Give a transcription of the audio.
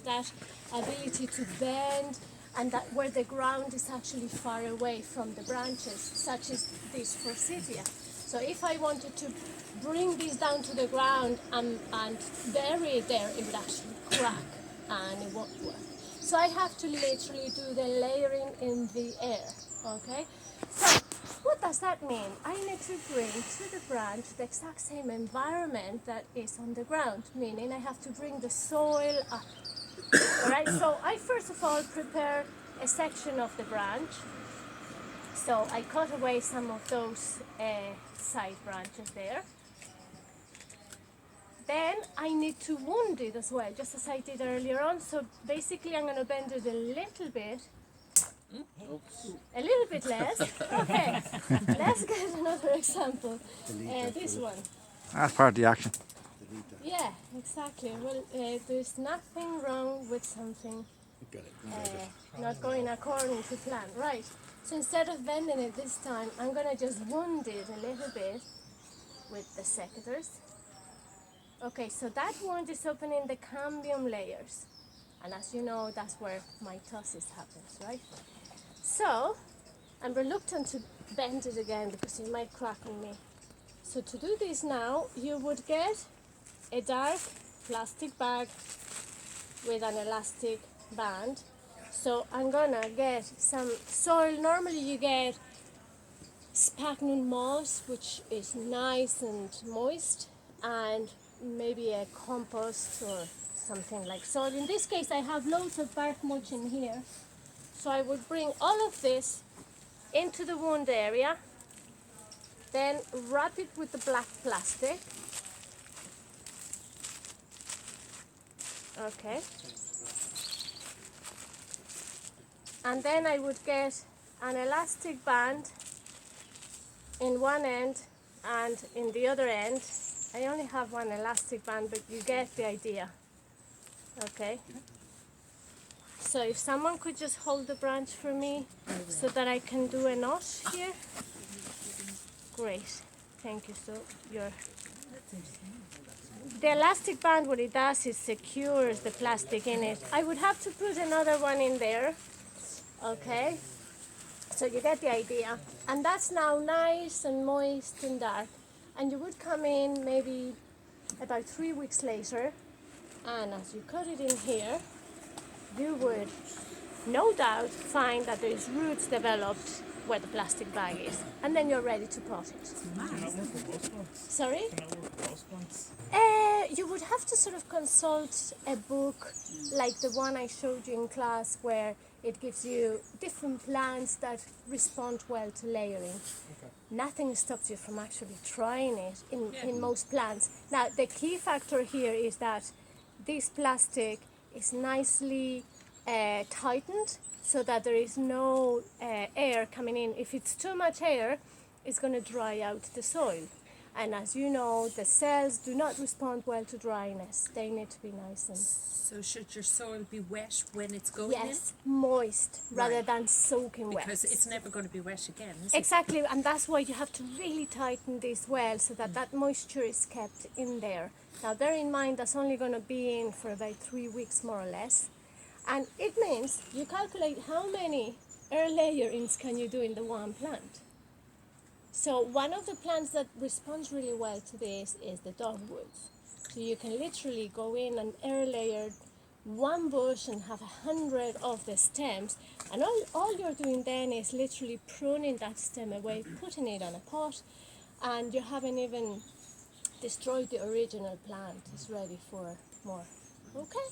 that ability to bend, and that where the ground is actually far away from the branches, such as this forsythia. So if I wanted to bring this down to the ground and bury it there, it would actually crack and it won't work. So I have to literally do the layering in the air, okay? So what does that mean? I need to bring to the branch the exact same environment that is on the ground, meaning I have to bring the soil up. Alright, so I first of all prepare a section of the branch. So I cut away some of those side branches there. Then I need to wound it as well, just as I did earlier on. So basically I'm going to bend it a little bit. A little bit less. Okay, let's get another example. This one. That's part of the action. Yeah, exactly. Well, there's nothing wrong with something not going according to plan. Right. So instead of bending it this time, I'm going to just wound it a little bit with the secateurs. Okay, so that wound is opening the cambium layers. And as you know, that's where mitosis happens, right? So, I'm reluctant to bend it again because it might crack on me. So to do this now, you would get a dark plastic bag with an elastic band. So I'm gonna get some soil. Normally you get sphagnum moss, which is nice and moist, and maybe a compost or something like so. In this case, I have loads of bark mulch in here. So I would bring all of this into the wound area, then wrap it with the black plastic. Okay. And then I would get an elastic band in one end and in the other end. I only have one elastic band, but you get the idea. Okay. So if someone could just hold the branch for me so that I can do a knot here. Great. Thank you. So the elastic band, what it does is secures the plastic in it. I would have to put another one in there. Okay. So you get the idea. And that's now nice and moist and dark. And you would come in maybe about 3 weeks later, and as you cut it in here, you would no doubt find that there's roots developed where the plastic bag is, and then you're ready to pot it. Sorry? You would have to sort of consult a book like the one I showed you in class, where it gives you different plants that respond well to layering. Okay. Nothing stops you from actually trying it in most plants. Now, the key factor here is that this plastic is nicely tightened so that there is no air coming in. If it's too much air, it's going to dry out the soil. And as you know, the cells do not respond well to dryness. They need to be nice and... So should your soil be wet when it's going in? Yes, moist rather than soaking wet. Because it's never going to be wet again, is it? Exactly, and that's why you have to really tighten this well so that that moisture is kept in there. Now bear in mind that's only going to be in for about 3 weeks more or less. And it means you calculate how many air layerings can you do in the one plant. So one of the plants that responds really well to this is the dogwoods. So you can literally go in and air layer one bush and have 100 of the stems, and all you're doing then is literally pruning that stem away, putting it on a pot, and you haven't even destroyed the original plant. It's ready for more. Okay?